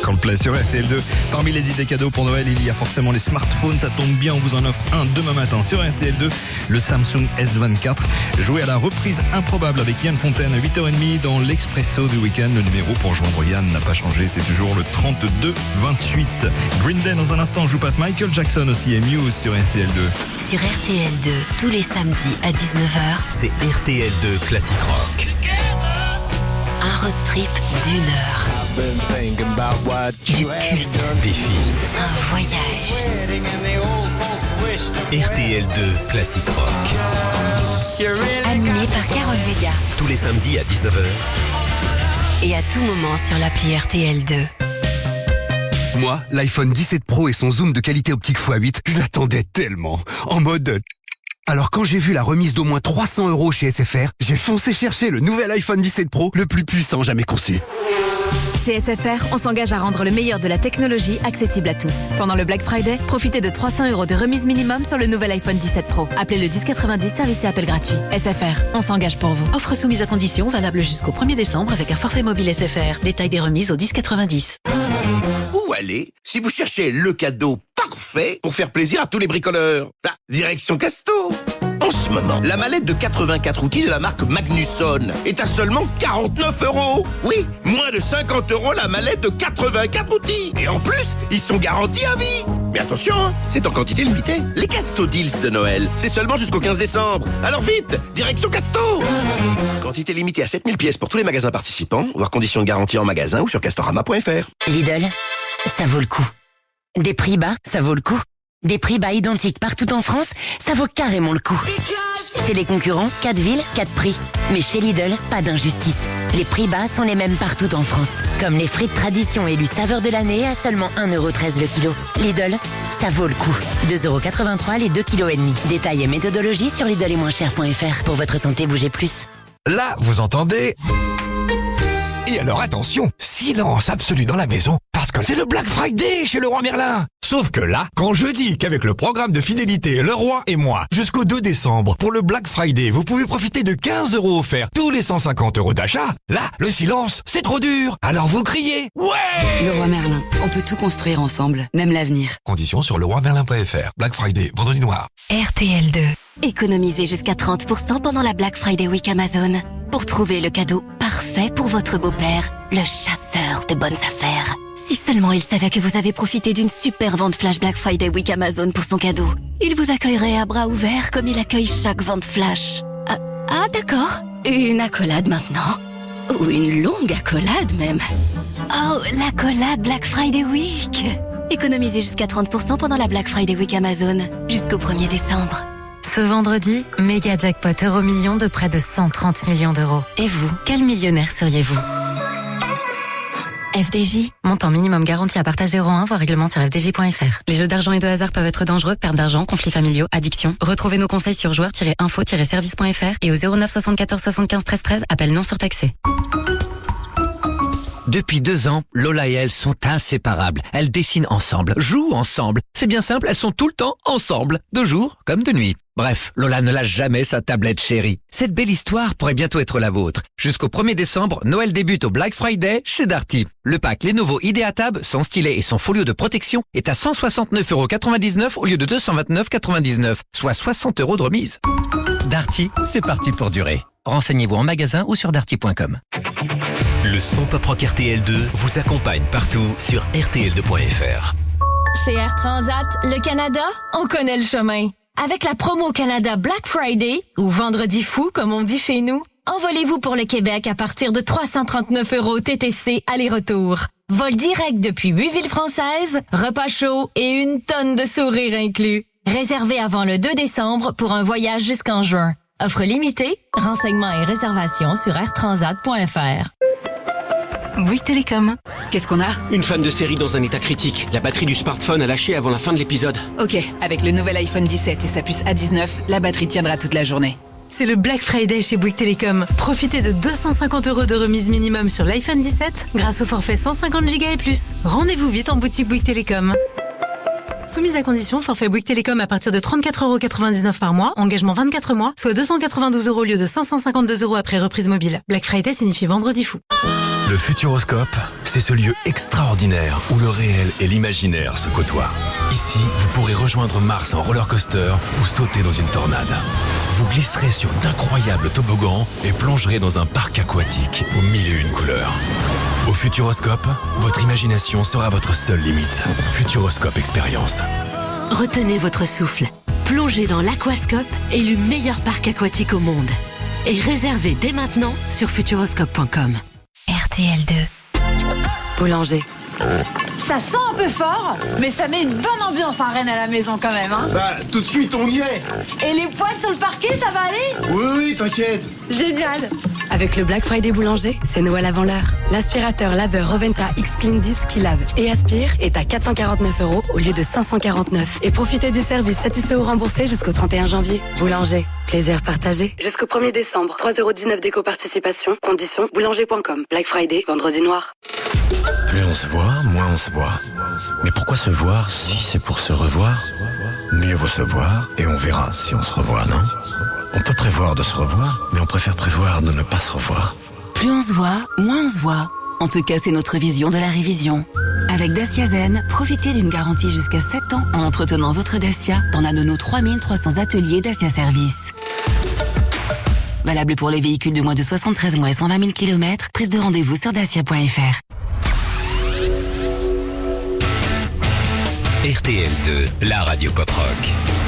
Coldplay sur RTL2. Parmi les idées cadeaux pour Noël, il y a forcément les smartphones. Ça tombe bien, on vous en offre un demain matin sur RTL2. Le Samsung S24. Jouez à la reprise improbable avec Yann Fontaine à 8h30 dans l'Expresso du week-end. Le numéro pour joindre Yann n'a pas changé. C'est toujours le 32-28. Green Day dans un instant. Je vous passe Michael Jackson aussi et Muse sur RTL2. Sur RTL2, tous les samedis à 19h, c'est RTL2 Classic Rock. Un road trip d'une heure. Du culte. Des films. Un voyage. RTL2 Classic Rock. Animé par Carole Vega. Tous les samedis à 19h. Et à tout moment sur l'appli RTL2. Moi, l'iPhone 17 Pro et son zoom de qualité optique x8, je l'attendais tellement. En mode... Alors quand j'ai vu la remise d'au moins 300 € chez SFR, j'ai foncé chercher le nouvel iPhone 17 Pro, le plus puissant jamais conçu. Chez SFR, on s'engage à rendre le meilleur de la technologie accessible à tous. Pendant le Black Friday, profitez de 300 € de remise minimum sur le nouvel iPhone 17 Pro. Appelez le 1090, service et appel gratuit. SFR, on s'engage pour vous. Offre soumise à condition, valable jusqu'au 1er décembre avec un forfait mobile SFR. Détail des remises au 1090. Où aller si vous cherchez le cadeau parfait pour faire plaisir à tous les bricoleurs? Direction Casto. En ce moment, la mallette de 84 outils de la marque Magnusson est à seulement 49 €. Oui, moins de 50 € la mallette de 84 outils. Et en plus, ils sont garantis à vie. Mais attention, hein, c'est en quantité limitée. Les Casto Deals de Noël, c'est seulement jusqu'au 15 décembre. Alors vite, direction Casto. Quantité limitée à 7000 pièces pour tous les magasins participants, voire conditions de garantie en magasin ou sur castorama.fr. Lidl, ça vaut le coup. Des prix bas, ça vaut le coup. Des prix bas identiques partout en France, ça vaut carrément le coup. Chez les concurrents, 4 villes, 4 prix. Mais chez Lidl, pas d'injustice. Les prix bas sont les mêmes partout en France. Comme les frites tradition élues saveur de l'année à seulement 1,13 € le kilo. Lidl, ça vaut le coup. 2,83 € les 2,5 kg. Détails et méthodologie sur lidl-et-moins-cher.fr. Pour votre santé, bougez plus. Là, vous entendez? Et alors attention, silence absolu dans la maison, parce que c'est le Black Friday chez Leroy Merlin. Sauf que là, quand je dis qu'avec le programme de fidélité Leroy et moi, jusqu'au 2 décembre, pour le Black Friday, vous pouvez profiter de 15 € offerts tous les 150 € d'achat, là, le silence, c'est trop dur. Alors vous criez, ouais! Leroy Merlin, on peut tout construire ensemble, même l'avenir. Conditions sur leroymerlin.fr. Black Friday, vendredi noir. RTL2. Économisez jusqu'à 30% pendant la Black Friday Week Amazon. Pour trouver le cadeau parfait pour votre beau-père, le chasseur de bonnes affaires. Si seulement il savait que vous avez profité d'une super vente flash Black Friday Week Amazon pour son cadeau. Il vous accueillerait à bras ouverts comme il accueille chaque vente flash. Ah d'accord. Une accolade maintenant. Ou une longue accolade même. Oh, l'accolade Black Friday Week. Économisez jusqu'à 30% pendant la Black Friday Week Amazon, jusqu'au 1er décembre. Ce vendredi, méga jackpot Euromillions de près de 130 millions d'euros. Et vous, quel millionnaire seriez-vous? FDJ, montant minimum garanti à partager euro 1, voire règlement sur fdj.fr. Les jeux d'argent et de hasard peuvent être dangereux, perte d'argent, conflits familiaux, addiction. Retrouvez nos conseils sur joueurs-info-service.fr et au 09 74 75 13 13, appel non surtaxé. Depuis 2 ans, Lola et elle sont inséparables. Elles dessinent ensemble, jouent ensemble. C'est bien simple, elles sont tout le temps ensemble, de jour comme de nuit. Bref, Lola ne lâche jamais sa tablette chérie. Cette belle histoire pourrait bientôt être la vôtre. Jusqu'au 1er décembre, Noël débute au Black Friday chez Darty. Le pack Lenovo Ideatab, son stylet et son folio de protection est à 169,99 € au lieu de 229,99 €, soit 60 € de remise. Darty, c'est parti pour durer. Renseignez-vous en magasin ou sur darty.com. Le son pop rock RTL2 vous accompagne partout sur RTL2.fr. Chez Air Transat, le Canada, on connaît le chemin. Avec la promo Canada Black Friday, ou Vendredi fou comme on dit chez nous, envolez-vous pour le Québec à partir de 339 € TTC aller-retour. Vol direct depuis 8 villes françaises, repas chaud et une tonne de sourires inclus. Réservé avant le 2 décembre pour un voyage jusqu'en juin. Offre limitée, renseignements et réservations sur airtransat.fr. Bouygues Télécom. Qu'est-ce qu'on a? Une fan de série dans un état critique. La batterie du smartphone a lâché avant la fin de l'épisode. Ok, avec le nouvel iPhone 17 et sa puce A19, la batterie tiendra toute la journée. C'est le Black Friday chez Bouygues Télécom. Profitez de 250 € de remise minimum sur l'iPhone 17 grâce au forfait 150 Go et plus. Rendez-vous vite en boutique Bouygues Télécom. Soumise à condition, forfait Bouygues Télécom à partir de 34,99 € par mois, engagement 24 mois, soit 292 € au lieu de 552 € après reprise mobile. Black Friday signifie vendredi fou. Le Futuroscope, c'est ce lieu extraordinaire où le réel et l'imaginaire se côtoient. Ici, vous pourrez rejoindre Mars en roller coaster ou sauter dans une tornade. Vous glisserez sur d'incroyables toboggans et plongerez dans un parc aquatique aux 1001 couleurs. Au Futuroscope, votre imagination sera votre seule limite. Futuroscope Expérience. Retenez votre souffle. Plongez dans l'Aquascope, élu meilleur parc aquatique au monde. Et réservez dès maintenant sur futuroscope.com. RTL2. Boulanger. Ça sent un peu fort, mais ça met une bonne ambiance à Rennes à la maison quand même, hein. Bah, tout de suite, on y est. Et les poils sur le parquet, ça va aller? Oui, t'inquiète. Génial. Avec le Black Friday Boulanger, c'est Noël avant l'heure. L'aspirateur laveur Roventa X Clean Disc qui lave et aspire est à 449 € au lieu de 549. Et profitez du service satisfait ou remboursé jusqu'au 31 janvier. Boulanger, plaisir partagé. Jusqu'au 1er décembre, 3,19 € d'éco-participation. Conditions, boulanger.com. Black Friday, vendredi noir. Plus on se voit, moins on se voit. Mais pourquoi se voir si c'est pour se revoir? Mieux vaut se voir et on verra si on se revoit, non? On peut prévoir de se revoir, mais on préfère prévoir de ne pas se revoir. Plus on se voit, moins on se voit. En tout cas, c'est notre vision de la révision. Avec Dacia Zen, profitez d'une garantie jusqu'à 7 ans en entretenant votre Dacia dans l'un de nos 3300 ateliers Dacia Service. Valable pour les véhicules de moins de 73 mois et 120 000 km. Prise de rendez-vous sur dacia.fr. RTL2, la radio pop rock.